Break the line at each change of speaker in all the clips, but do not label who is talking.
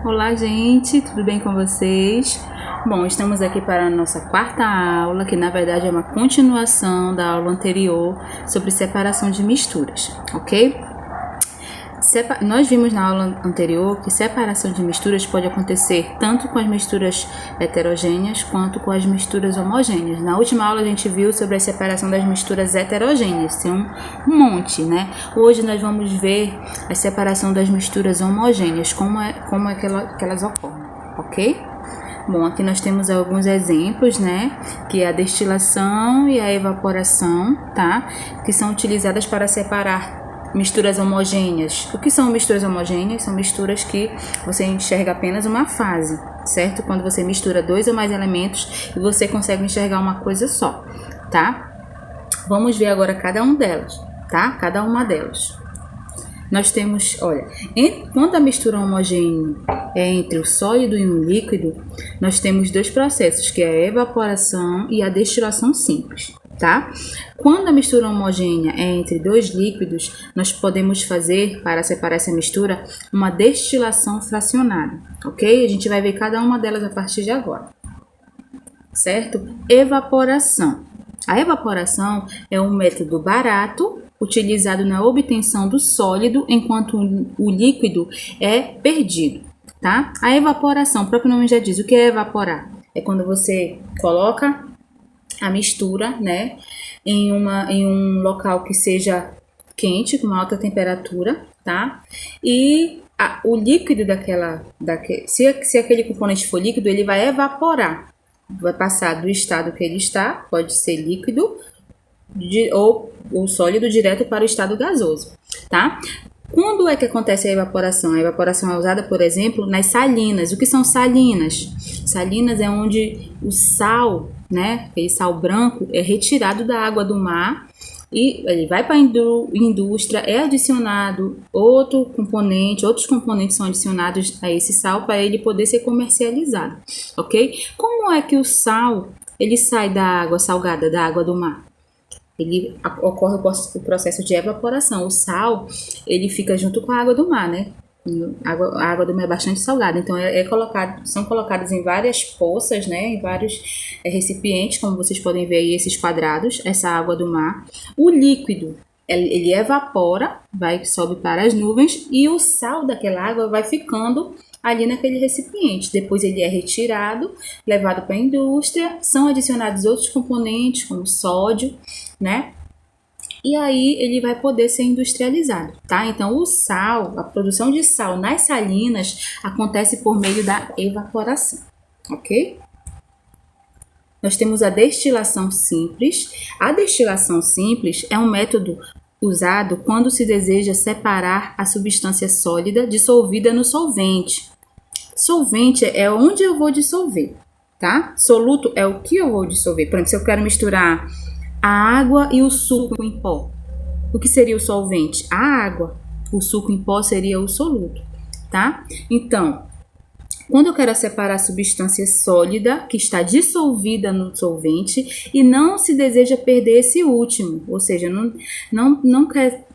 Olá, gente, tudo bem com vocês? Bom, estamos aqui para a nossa quarta aula, que na verdade é uma continuação da aula anterior sobre separação de misturas, ok? Nós vimos na aula anterior que separação de misturas pode acontecer tanto com as misturas heterogêneas quanto com as misturas homogêneas. Na última aula a gente viu sobre a separação das misturas heterogêneas, tem um monte, né? Hoje nós vamos ver a separação das misturas homogêneas, como é que elas ocorrem, ok? Bom, aqui nós temos alguns exemplos, né? Que é a destilação e a evaporação, tá? Que são utilizadas para separar misturas homogêneas. O que são misturas homogêneas? São misturas que você enxerga apenas uma fase, certo? Quando você mistura dois ou mais elementos e você consegue enxergar uma coisa só, tá? Vamos ver agora cada uma delas, tá? Cada uma delas. Nós temos, olha, quando a mistura homogênea é entre o sólido e um líquido, nós temos dois processos, que é a evaporação e a destilação simples, tá? Quando a mistura homogênea é entre dois líquidos, nós podemos fazer, para separar essa mistura, uma destilação fracionada, ok? A gente vai ver cada uma delas a partir de agora, certo? Evaporação. A evaporação é um método barato, utilizado na obtenção do sólido, enquanto o líquido é perdido, tá? A evaporação, o próprio nome já diz, o que é evaporar? É quando você coloca a mistura, né, em um local que seja quente, com uma alta temperatura, tá? E o líquido se aquele componente for líquido, ele vai evaporar, vai passar do estado que ele está, pode ser líquido, ou sólido direto para o estado gasoso, tá? Quando é que acontece a evaporação? A evaporação é usada, por exemplo, nas salinas. O que são salinas? Salinas é onde o sal, né, aquele sal branco, é retirado da água do mar e ele vai para a indústria, é adicionado outros componentes são adicionados a esse sal para ele poder ser comercializado, ok? Como é que o sal, ele sai da água salgada, da água do mar? Ocorre o processo de evaporação. O sal, ele fica junto com a água do mar, né? A água do mar é bastante salgada, então são colocadas em várias poças, né? Em vários recipientes, como vocês podem ver aí, esses quadrados, essa água do mar. O líquido, ele evapora, sobe para as nuvens, e o sal daquela água vai ficando ali naquele recipiente. Depois ele é retirado, levado para a indústria, são adicionados outros componentes, como sódio, né? E aí ele vai poder ser industrializado, tá? Então o sal, a produção de sal nas salinas acontece por meio da evaporação, ok? Nós temos a destilação simples. A destilação simples é um método usado quando se deseja separar a substância sólida dissolvida no solvente. Solvente é onde eu vou dissolver, tá? Soluto é o que eu vou dissolver. Por exemplo, se eu quero misturar a água e o suco em pó, o que seria o solvente? A água. O suco em pó seria o soluto, tá? Então, quando eu quero separar a substância sólida que está dissolvida no solvente e não se deseja perder esse último, ou seja, não quer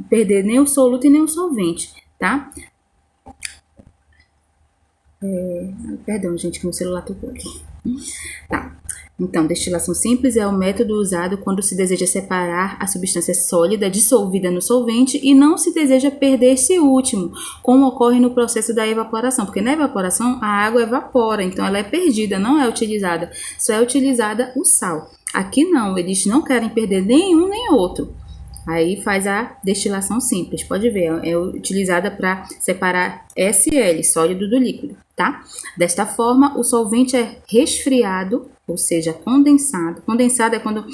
perder nem o soluto e nem o solvente, tá? Perdão, gente, que meu celular tocou aqui. Tá. Então, destilação simples é o método usado quando se deseja separar a substância sólida dissolvida no solvente e não se deseja perder esse último, como ocorre no processo da evaporação, porque na evaporação a água evapora, então ela é perdida, não é utilizada, só é utilizada o sal. Aqui não, eles não querem perder nenhum nem outro. Aí faz a destilação simples, pode ver, é utilizada para separar SL, sólido do líquido, tá? Desta forma, o solvente é resfriado, ou seja, condensado. Condensado é quando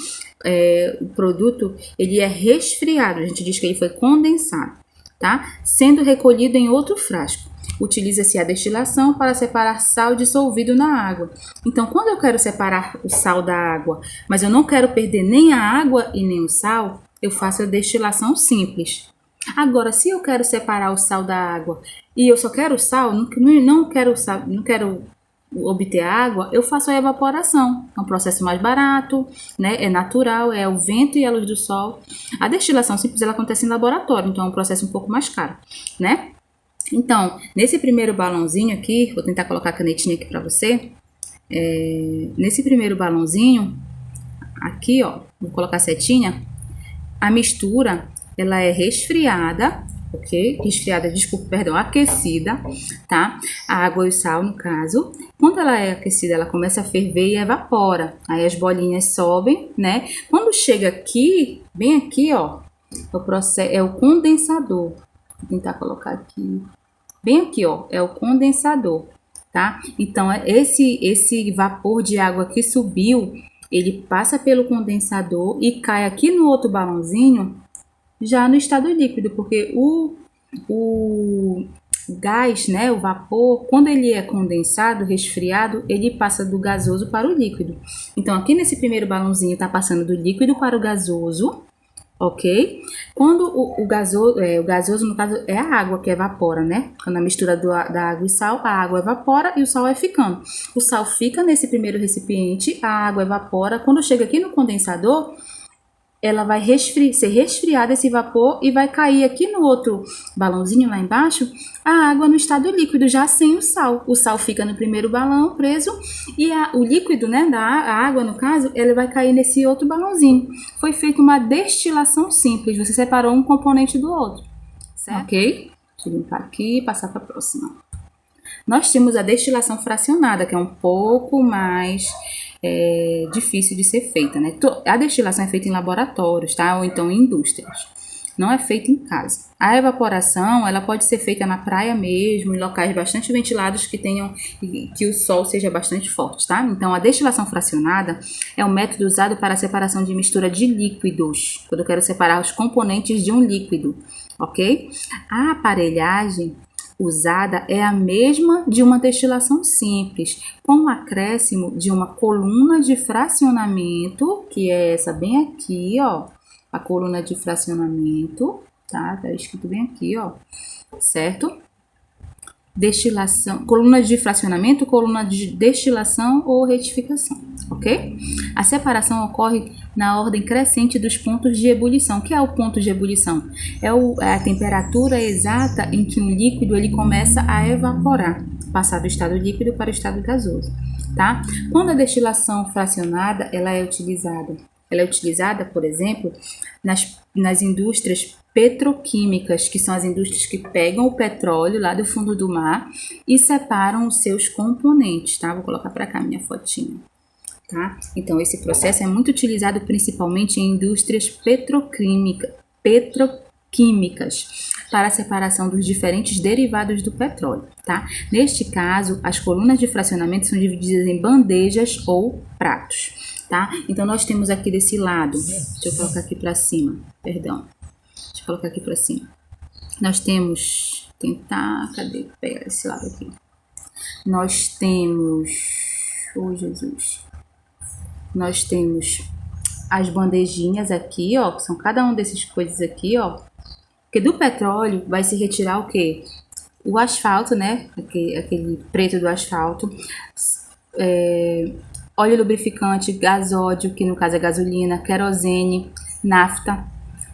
o produto ele é resfriado, a gente diz que ele foi condensado, tá? Sendo recolhido em outro frasco. Utiliza-se a destilação para separar sal dissolvido na água. Então, quando eu quero separar o sal da água, mas eu não quero perder nem a água e nem o sal, eu faço a destilação simples. Agora, se eu quero separar o sal da água e eu só quero o sal, não quero obter a água, eu faço a evaporação. É um processo mais barato, né? É natural, é o vento e a luz do sol. A destilação simples ela acontece em laboratório, então é um processo um pouco mais caro, né? Então, nesse primeiro balãozinho aqui, vou tentar colocar a canetinha aqui para você. Nesse primeiro balãozinho, aqui ó, vou colocar a setinha, a mistura, ela é resfriada, ok? Resfriada, desculpa, perdão, aquecida, tá? A água e o sal, no caso. Quando ela é aquecida, ela começa a ferver e evapora. Aí as bolinhas sobem, né? Quando chega aqui, bem aqui, ó, é o condensador. Vou tentar colocar aqui. Bem aqui, ó, é o condensador, tá? Então, esse vapor de água que subiu, ele passa pelo condensador e cai aqui no outro balãozinho, já no estado líquido, porque o gás, né, o vapor, quando ele é condensado, resfriado, ele passa do gasoso para o líquido. Então, aqui nesse primeiro balãozinho está passando do líquido para o gasoso, ok? Quando o gasoso, no caso, é a água que evapora, né? Quando a mistura da água e sal, a água evapora e o sal vai ficando. O sal fica nesse primeiro recipiente, a água evapora. Quando chega aqui no condensador, ela vai ser resfriada esse vapor e vai cair aqui no outro balãozinho lá embaixo, a água no estado líquido, já sem o sal. O sal fica no primeiro balão preso e o líquido, né, a água no caso, ela vai cair nesse outro balãozinho. Foi feita uma destilação simples, você separou um componente do outro, certo? Ok? Deixa eu limpar aqui e passar para a próxima. Nós temos a destilação fracionada, que é um pouco mais difícil de ser feita, né? A destilação é feita em laboratórios, tá? Ou então em indústrias. Não é feita em casa. A evaporação, ela pode ser feita na praia mesmo, em locais bastante ventilados que o sol seja bastante forte, tá? Então, a destilação fracionada é um método usado para a separação de mistura de líquidos, quando eu quero separar os componentes de um líquido, ok? A aparelhagem usada é a mesma de uma destilação simples, com o acréscimo de uma coluna de fracionamento, que é essa bem aqui, ó, a coluna de fracionamento, tá? Tá escrito bem aqui, ó, certo? Destilação, coluna de fracionamento, coluna de destilação ou retificação, ok? A separação ocorre na ordem crescente dos pontos de ebulição. O que é o ponto de ebulição? É a temperatura exata em que um líquido ele começa a evaporar, passar do estado líquido para o estado gasoso, tá? Quando a destilação fracionada ela é utilizada, por exemplo, nas indústrias petroquímicas, que são as indústrias que pegam o petróleo lá do fundo do mar e separam os seus componentes, tá? Vou colocar para cá minha fotinha, tá? Então, esse processo é muito utilizado principalmente em indústrias petroquímicas para a separação dos diferentes derivados do petróleo, tá? Neste caso, as colunas de fracionamento são divididas em bandejas ou pratos, tá? Então, nós temos aqui desse lado, deixa eu colocar aqui para cima, perdão. Deixa eu colocar aqui para cima. Nós temos, cadê? Pegar esse lado aqui. Nós temos, Jesus. Nós temos as bandejinhas aqui, ó, que são cada um desses coisas aqui, ó. Porque do petróleo vai se retirar o quê? O asfalto, né? Aquele preto do asfalto. Óleo lubrificante, gasóleo, que no caso é gasolina, querosene, nafta,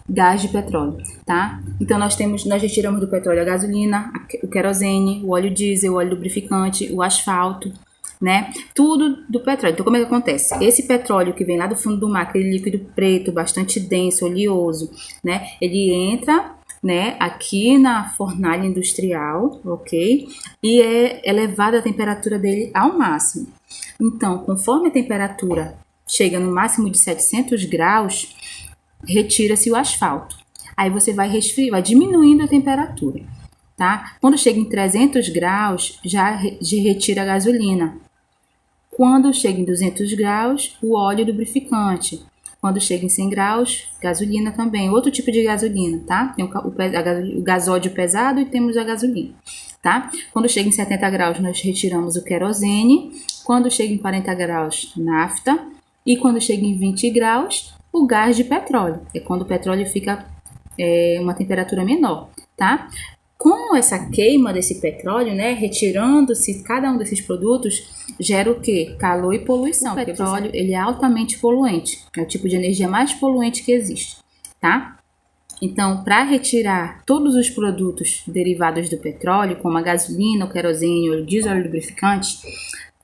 gás de petróleo, tá? Então nós retiramos do petróleo a gasolina, o querosene, o óleo diesel, o óleo lubrificante, o asfalto, né? Tudo do petróleo. Então como é que acontece? Esse petróleo que vem lá do fundo do mar, aquele líquido preto, bastante denso, oleoso, né? Ele entra, né, aqui na fornalha industrial, ok? E é elevada a temperatura dele ao máximo. Então, conforme a temperatura chega no máximo de 700 graus, retira-se o asfalto. Aí você vai diminuindo a temperatura, tá? Quando chega em 300 graus, já retira a gasolina. Quando chega em 200 graus, o óleo lubrificante. Quando chega em 100 graus, gasolina também. Outro tipo de gasolina, tá? Tem o gasóleo pesado e temos a gasolina, tá? Quando chega em 70 graus, nós retiramos o querosene. Quando chega em 40 graus, nafta. E quando chega em 20 graus, o gás de petróleo. É quando o petróleo fica uma temperatura menor, tá? Com essa queima desse petróleo, né, retirando-se cada um desses produtos, gera o quê? Calor e poluição. O petróleo, ele é altamente poluente. É o tipo de energia mais poluente que existe, tá? Então, para retirar todos os produtos derivados do petróleo, como a gasolina, o querosene, o óleo diesel, óleo lubrificante,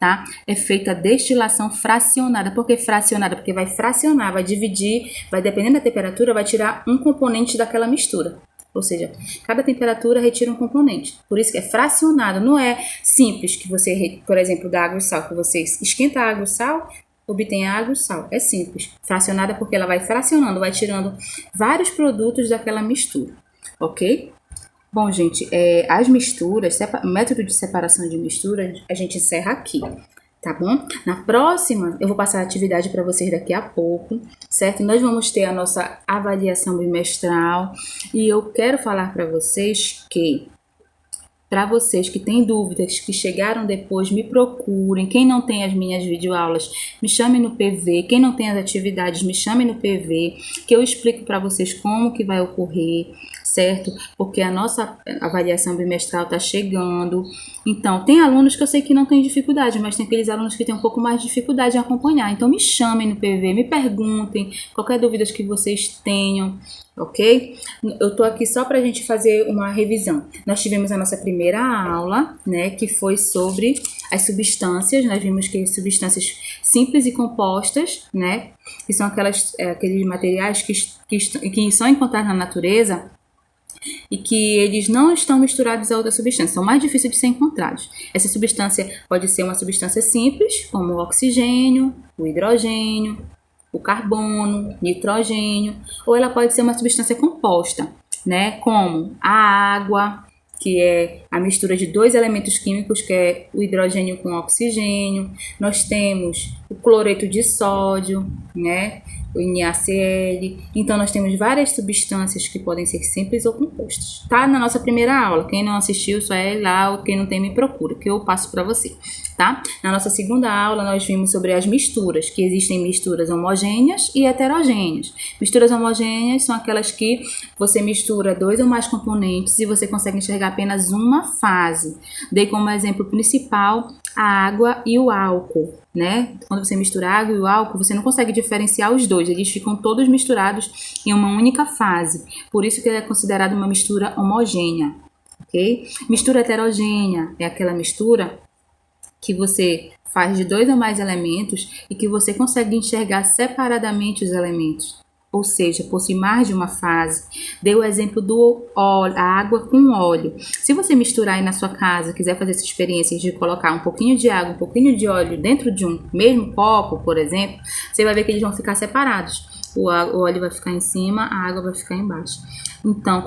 tá? É feita a destilação fracionada. Por que fracionada? Porque vai fracionar, vai dividir, vai dependendo da temperatura, vai tirar um componente daquela mistura. Ou seja, cada temperatura retira um componente. Por isso que é fracionado. Não é simples que você, por exemplo, da água e sal, que você esquenta a água e sal, obtém água e sal. É simples. Fracionada porque ela vai fracionando, vai tirando vários produtos daquela mistura. Ok? Bom, gente, as misturas, método de separação de misturas, a gente encerra aqui, tá bom? Na próxima, eu vou passar a atividade para vocês daqui a pouco, certo? Nós vamos ter a nossa avaliação bimestral e eu quero falar para vocês que, para vocês que têm dúvidas, que chegaram depois, me procurem. Quem não tem as minhas videoaulas, me chame no PV. Quem não tem as atividades, me chame no PV, que eu explico para vocês como que vai ocorrer, certo? Porque a nossa avaliação bimestral está chegando. Então, tem alunos que eu sei que não tem dificuldade, mas tem aqueles alunos que têm um pouco mais de dificuldade em acompanhar. Então, me chamem no PV, me perguntem qualquer dúvida que vocês tenham, ok? Eu tô aqui só para a gente fazer uma revisão. Nós tivemos a nossa primeira aula, né, que foi sobre as substâncias. Nós vimos que substâncias simples e compostas, né, que são aqueles materiais que são encontrados na natureza e que eles não estão misturados a outra substância, são mais difíceis de ser encontrados. Essa substância pode ser uma substância simples, como o oxigênio, o hidrogênio, o carbono, nitrogênio, ou ela pode ser uma substância composta, né, como a água, que é a mistura de dois elementos químicos, que é o hidrogênio com oxigênio. Nós temos o cloreto de sódio, né, o NaCl. Então, nós temos várias substâncias que podem ser simples ou compostas. Tá na nossa primeira aula. Quem não assistiu, só é lá, ou quem não tem, me procura, que eu passo para você, tá? Na nossa segunda aula, nós vimos sobre as misturas, que existem misturas homogêneas e heterogêneas. Misturas homogêneas são aquelas que você mistura dois ou mais componentes e você consegue enxergar apenas uma fase. Dei como exemplo principal a água e o álcool, né? Quando você mistura a água e o álcool, você não consegue diferenciar os dois, eles ficam todos misturados em uma única fase. Por isso que é considerada uma mistura homogênea, ok? Mistura heterogênea é aquela mistura que você faz de dois ou mais elementos e que você consegue enxergar separadamente os elementos. Ou seja, possui mais de uma fase. Dei o exemplo do óleo, a água com óleo. Se você misturar aí na sua casa, quiser fazer essa experiência de colocar um pouquinho de água, um pouquinho de óleo dentro de um mesmo copo, por exemplo, você vai ver que eles vão ficar separados. O óleo vai ficar em cima, a água vai ficar embaixo. Então,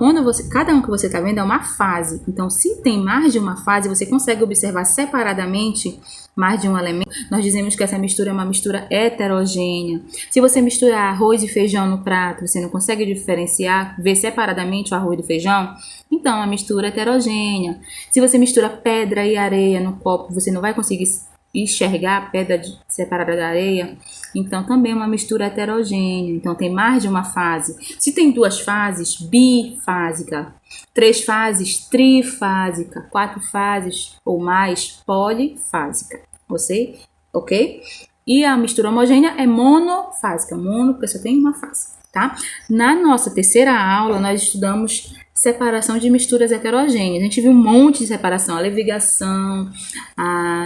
cada um que você está vendo é uma fase. Então, se tem mais de uma fase, você consegue observar separadamente mais de um elemento. Nós dizemos que essa mistura é uma mistura heterogênea. Se você misturar arroz e feijão no prato, você não consegue diferenciar, ver separadamente o arroz do feijão, então é uma mistura heterogênea. Se você mistura pedra e areia no copo, você não vai conseguir enxergar a pedra separada da areia, então também é uma mistura heterogênea. Então tem mais de uma fase. Se tem duas fases, bifásica. 3 fases, trifásica. 4 fases ou mais, polifásica. Você, ok? E a mistura homogênea é monofásica. Mono, porque só tem uma fase, tá? Na nossa terceira aula, nós estudamos separação de misturas heterogêneas. A gente viu um monte de separação, a levigação,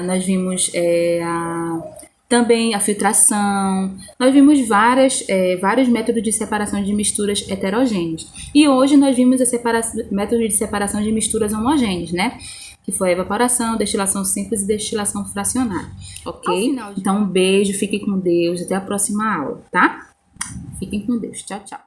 nós vimos também a filtração, nós vimos vários métodos de separação de misturas heterogêneas. E hoje nós vimos método de separação de misturas homogêneas, né? Que foi a evaporação, destilação simples e destilação fracionada, ok? Então, um beijo, fiquem com Deus, até a próxima aula, tá? Fiquem com Deus, tchau, tchau.